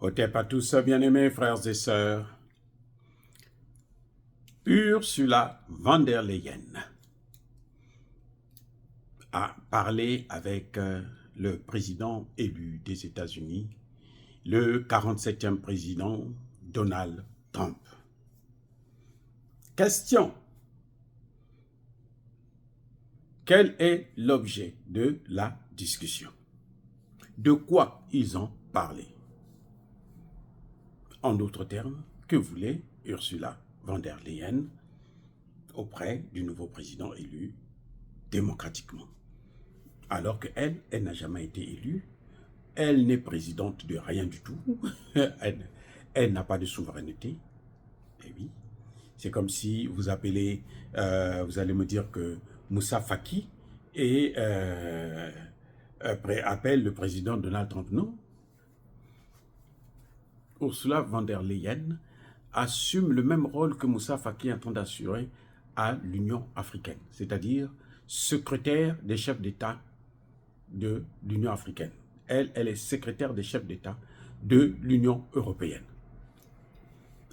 Otep à tous, bien-aimés frères et sœurs. Ursula von der Leyen a parlé avec le président élu des États-Unis, le 47e président Donald Trump. Question. Quel est l'objet de la discussion? De quoi ils ont parlé? En d'autres termes, que voulait Ursula von der Leyen auprès du nouveau président élu démocratiquement? Alors qu'elle, elle n'a jamais été élue, elle n'est présidente de rien du tout, elle n'a pas de souveraineté. Et oui, c'est comme si vous appelez, vous allez me dire que Moussa Faki appelle le président Donald Trump. Non. Ursula von der Leyen assume le même rôle que Moussa Faki est en train d'assurer à l'Union africaine, c'est-à-dire secrétaire des chefs d'État de l'Union africaine. Elle est secrétaire des chefs d'État de l'Union européenne.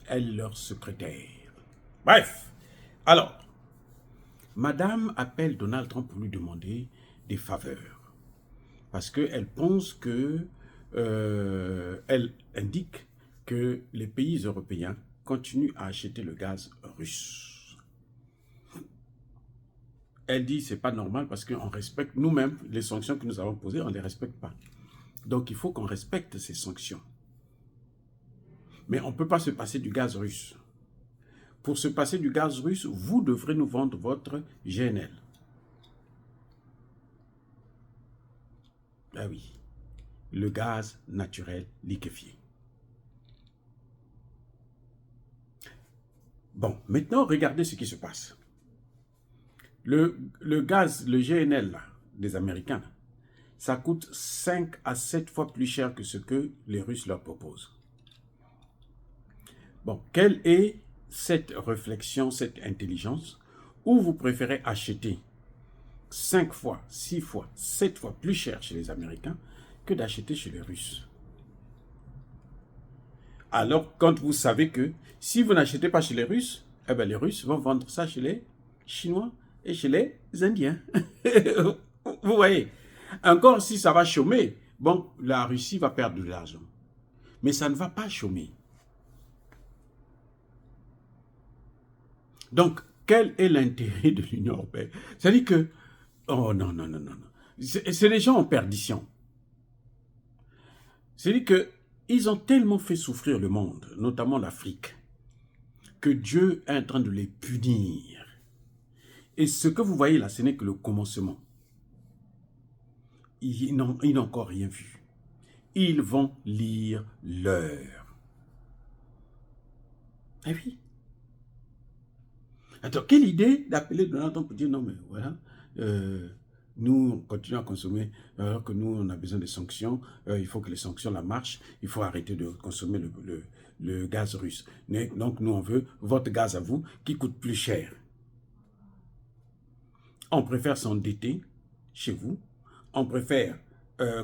Elle est leur secrétaire. Bref, alors, Madame appelle Donald Trump pour lui demander des faveurs. Parce qu'elle pense que, elle indique que les pays européens continuent à acheter le gaz russe. Elle dit que ce n'est pas normal parce qu'on respecte nous-mêmes les sanctions que nous avons posées, on ne les respecte pas. Donc il faut qu'on respecte ces sanctions. Mais on ne peut pas se passer du gaz russe. Pour se passer du gaz russe, vous devrez nous vendre votre GNL. Ah oui, le gaz naturel liquéfié. Bon, maintenant, regardez ce qui se passe. Le gaz, le GNL là, des Américains, ça coûte 5 à 7 fois plus cher que ce que les Russes leur proposent. Bon, quelle est cette réflexion, cette intelligence, où vous préférez acheter 5 fois, 6 fois, 7 fois plus cher chez les Américains que d'acheter chez les Russes? Alors, quand vous savez que si vous n'achetez pas chez les Russes, eh bien, les Russes vont vendre ça chez les Chinois et chez les Indiens. Vous voyez, encore si ça va chômer, bon, la Russie va perdre de l'argent. Mais ça ne va pas chômer. Donc, quel est l'intérêt de l'Union européenne? C'est-à-dire que, oh non, non, non, non, non. C'est les gens en perdition. C'est-à-dire qu'ils ont tellement fait souffrir le monde, notamment l'Afrique, que Dieu est en train de les punir. Et ce que vous voyez là, ce n'est que le commencement. Ils n'ont encore rien vu. Ils vont lire l'heure. Ah oui. Attends, quelle idée d'appeler Donald Trump pour dire non mais voilà, nous on continue à consommer alors que nous on a besoin de sanctions, il faut que les sanctions la marchent, il faut arrêter de consommer le gaz russe. Donc nous on veut votre gaz à vous qui coûte plus cher. On préfère s'endetter chez vous, on préfère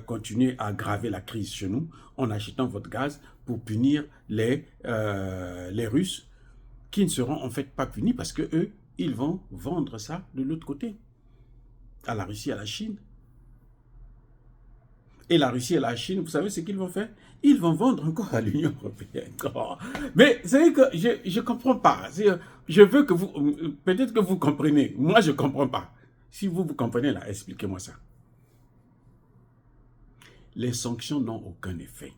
continuer à aggraver la crise chez nous en achetant votre gaz pour punir les Russes qui ne seront en fait pas punis parce que eux, ils vont vendre ça de l'autre côté, à la Russie, à la Chine. Et la Russie et la Chine, vous savez ce qu'ils vont faire? Ils vont vendre encore à l'Union européenne. Mais c'est que je ne comprends pas. Je veux que vous, peut-être que vous comprenez. Moi, je ne comprends pas. Si vous comprenez là, expliquez-moi ça. Les sanctions n'ont aucun effet.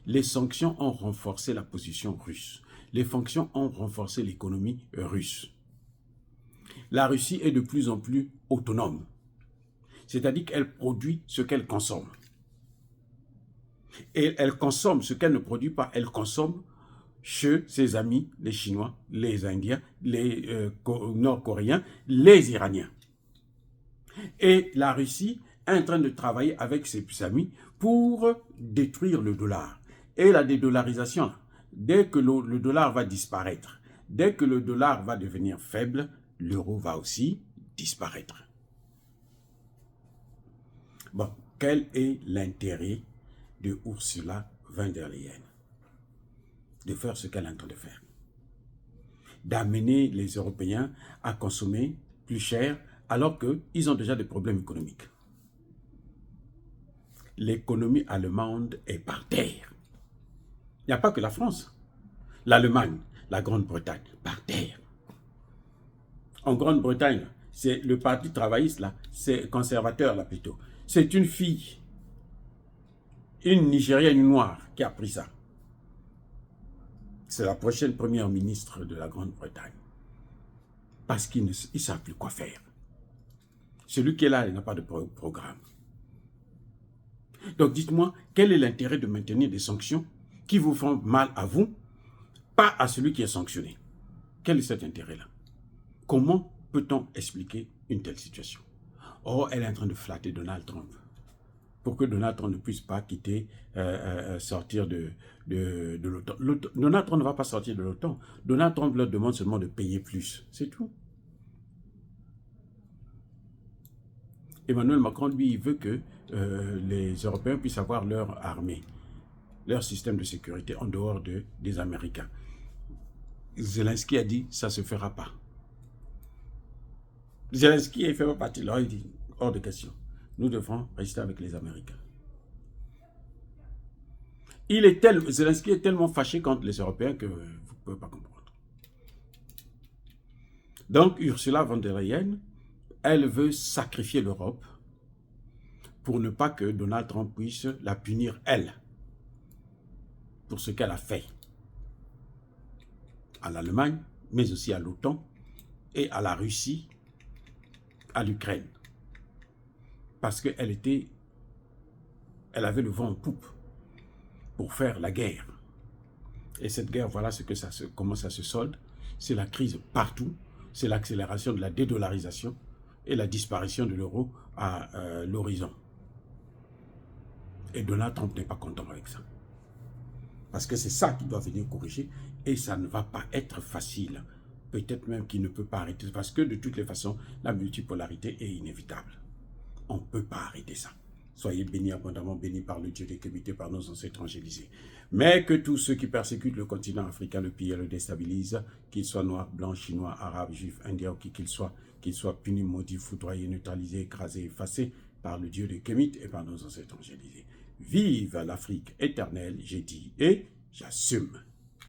Les sanctions ont renforcé la position russe. Les sanctions ont renforcé l'économie russe. La Russie est de plus en plus autonome. C'est-à-dire qu'elle produit ce qu'elle consomme. Et elle consomme ce qu'elle ne produit pas. Elle consomme chez ses amis, les Chinois, les Indiens, les Nord-Coréens, les Iraniens. Et la Russie est en train de travailler avec ses amis pour détruire le dollar. Et la dédollarisation, dès que le dollar va disparaître, dès que le dollar va devenir faible, l'euro va aussi disparaître. Bon, quel est l'intérêt de Ursula von der Leyen de faire ce qu'elle est en train de faire, d'amener les Européens à consommer plus cher alors qu'ils ont déjà des problèmes économiques. L'économie allemande est par terre. Il n'y a pas que la France. L'Allemagne, la Grande-Bretagne, par terre. En Grande-Bretagne, c'est le parti travailliste, là, c'est conservateur, là, plutôt. C'est une fille, une Nigérienne noire, qui a pris ça. C'est la prochaine première ministre de la Grande-Bretagne. Parce qu'ils ne savent plus quoi faire. Celui qui est là, il n'a pas de programme. Donc dites-moi, quel est l'intérêt de maintenir des sanctions qui vous font mal à vous, pas à celui qui est sanctionné? Quel est cet intérêt-là? Comment peut-on expliquer une telle situation? Or, elle est en train de flatter Donald Trump pour que Donald Trump ne puisse pas quitter, sortir de l'OTAN. Donald Trump ne va pas sortir de l'OTAN. Donald Trump leur demande seulement de payer plus. C'est tout. Emmanuel Macron, lui, il veut que les Européens puissent avoir leur armée, leur système de sécurité en dehors des Américains. Zelensky a dit, ça ne se fera pas. Zelensky ne fait pas partie. Là, il dit, hors de question. Nous devrons rester avec les Américains. Zelensky est tellement fâché contre les Européens que vous ne pouvez pas comprendre. Donc, Ursula von der Leyen, elle veut sacrifier l'Europe pour ne pas que Donald Trump puisse la punir, elle, pour ce qu'elle a fait à l'Allemagne, mais aussi à l'OTAN et à la Russie, à l'Ukraine. Parce qu'elle avait le vent en poupe pour faire la guerre. Et cette guerre, voilà comment ça se solde. C'est la crise partout, c'est l'accélération de la dédollarisation et la disparition de l'euro à l'horizon. Et Donald Trump n'est pas content avec ça. Parce que c'est ça qu'il doit venir corriger et ça ne va pas être facile. Peut-être même qu'il ne peut pas arrêter. Parce que de toutes les façons, la multipolarité est inévitable. On ne peut pas arrêter ça. Soyez bénis, abondamment bénis par le Dieu des Kémités, par nos ancêtres angélisés. Mais que tous ceux qui persécutent le continent africain, le pillent et le déstabilisent, qu'ils soient noirs, blancs, chinois, arabes, juifs, indiens, ou qui qu'ils soient punis, maudits, foudroyés, neutralisés, écrasés, effacés par le Dieu des Kémites et par nos ancêtres angélisés. Vive l'Afrique éternelle, j'ai dit et j'assume.